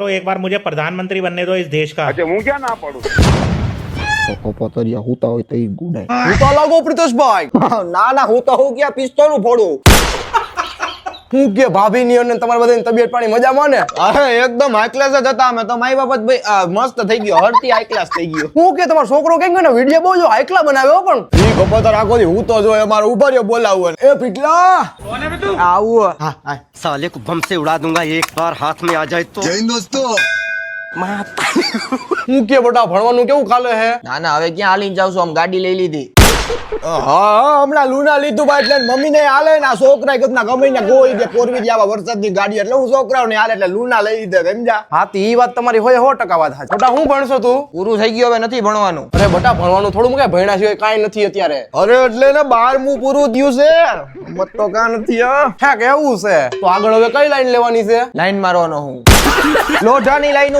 तो एक बार मुझे प्रधानमंत्री बनने दो इस देश का। अच्छा હું ક્યાં ના પાડું? પતરિયા હુતા હોય તો ઈ ગુડાય. હું તો લાગો પ્રિતોષભાઈ. ના ના હું તો હું ક્યાં પિસ્તોલું ફોડું. હું કે ભાભી ની અને તમારી બધાની તબિયત પાણી મજામાં ને? અરે એકદમ હાઈ ક્લાસ જ હતા અમે તો. મારી બાબત ભાઈ મસ્ત થઈ ગયો, હરતી હાઈ ક્લાસ થઈ ગયો. હું કે તમારો છોકરો કેમ કે વિડિયો બહુ જો હાઈકલા બનાવ્યો પણ ઈ ખબર તો રાખો હું તો જો અમારો ઉભા રહ્યો બોલાવું. એ પીટલા આવું હા હા साले को बम से उड़ा दूंगा एक बार हाथ में आ जाए तो। હું કે બટા ભણવાનું કેવું ખાલે હે? ના ના હવે ક્યાં હાલીને જાવ છો? આમ ગાડી લઈ લીધી. હા હમણાં લુના લીધું ભાઈ એટલે મમ્મી ને હાલે ને છોકરા કેટલા ગમે ને ગોઈ દે કોરવી દે આવા વરસાદની ગાડી એટલે હું છોકરાઓને હાલે એટલે લુના લઈ લીધે સમજા. હા તો ઈ વાત તમારી હોય 100% વાત સાચી. બટા હું ભણશો તું? પૂરું થઈ ગયું હવે નથી ભણવાનું. અરે બટા ભણવાનું થોડું મુકે ભણ્યા સિવાય કાંઈ નથી અત્યારે. અરે એટલે ને 12મું પૂરું થયું છે. મત તો કાં નથી હા. હે કેવું છે? તો આગળ હવે કઈ લાઈન લેવાની છે? લાઈન મારવાનો હું. લોઢાની લાઈન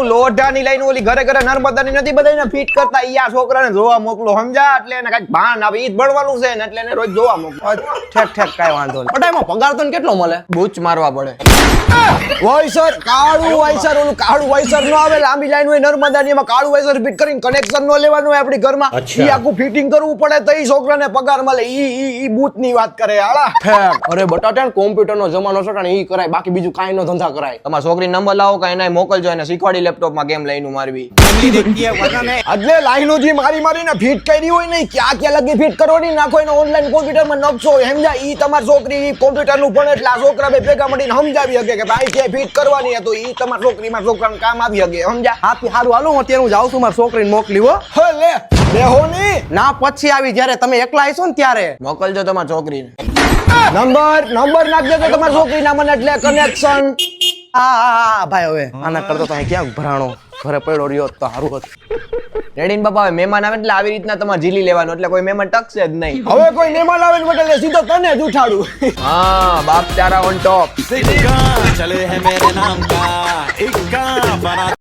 ઓલી ઘરે ઘરે નર્મદાની નથી બધાને ફિટ કરતા ઈ આ છોકરાને જોવા મોકલો સમજા. એટલે એને કઈક ભાન આવે ઈ જ ભણવાનું છે ને એટલે એને રોજ જોવા મોકલો. ઠેક ઠેક કાંઈ વાંધો નહીં. બટા એમાં પગાર તને કેટલો મળે? બૂચ મારવા પડે. વાયસર કાળું વાયસર ઓલું કાળું વાયસર નો આવે લાંબી લાઈન હોય નર્મદાની એમાં કાળું વાયસર ફિટ કરીને કનેક્શન નો લેવાનું હોય આપણી ઘરમાં. અચ્છા. ઈ આખું ફિટિંગ કરવું પડે તો ઈ છોકરાને પગાર મળે. ઈ બૂથ ની વાત કરે હાલા. ઠેક અરે બટાટા કોમ્પ્યુટર નો જમાનો છે ને ઈ કરાય બાકી બીજું કાંઈ નો ધંધા કરાય. તમારા છોકરી નંબર લાવો કે એને મોકલજો એને શીખવાડી લેપટોપ માં ગેમ લઈને મારવી. એટલે લાઈનો જે મારી મારીને ફિટ કરી હોય ને ક્યાં ક્યાં લગી ફિટ કરવાની નાખો એને ઓનલાઈન કોમ્પ્યુટર માં નકશો સમજા. ઈ તમારી છોકરી કોમ્પ્યુટર નું ભણે એટલે આ છોકરા બે ભેગા મળીને સમજાવી શકે કે ભાઈ કે ફિટ કરવાની તો ઈ તમારી છોકરીમાં છોકરાને કામ આવી શકે સમજા. હાથી હારું હાલો હું અત્યારે હું જાઉં છું મારી છોકરીને મોકલી હો. હે લે બેહો ની ના પછી આવી જ્યારે તમે એકલા આવીશો ને ત્યારે મોકલજો તમારી છોકરીને. નંબર નાખ દેજો તમારી છોકરીના મને એટલે કનેક્શન. હા ભાઈ હવે આના કરતો તો અહીં ક્યાં ભરાણો ઘરે પડ્યો રહ્યો તો સારું હતું. રેડીન બાપા હવે મહેમાન આવે એટલે આવી રીતના તમારે ઝીલી લેવાનું એટલે કોઈ મહેમાન ટકશે જ નહીં. હવે કોઈ મહેમાન આવે ને એટલે સીધો તને જ ઉઠાડું. હા બાપ તારા ઓન ટોપ. चले है मेरे नाम का इक्का बना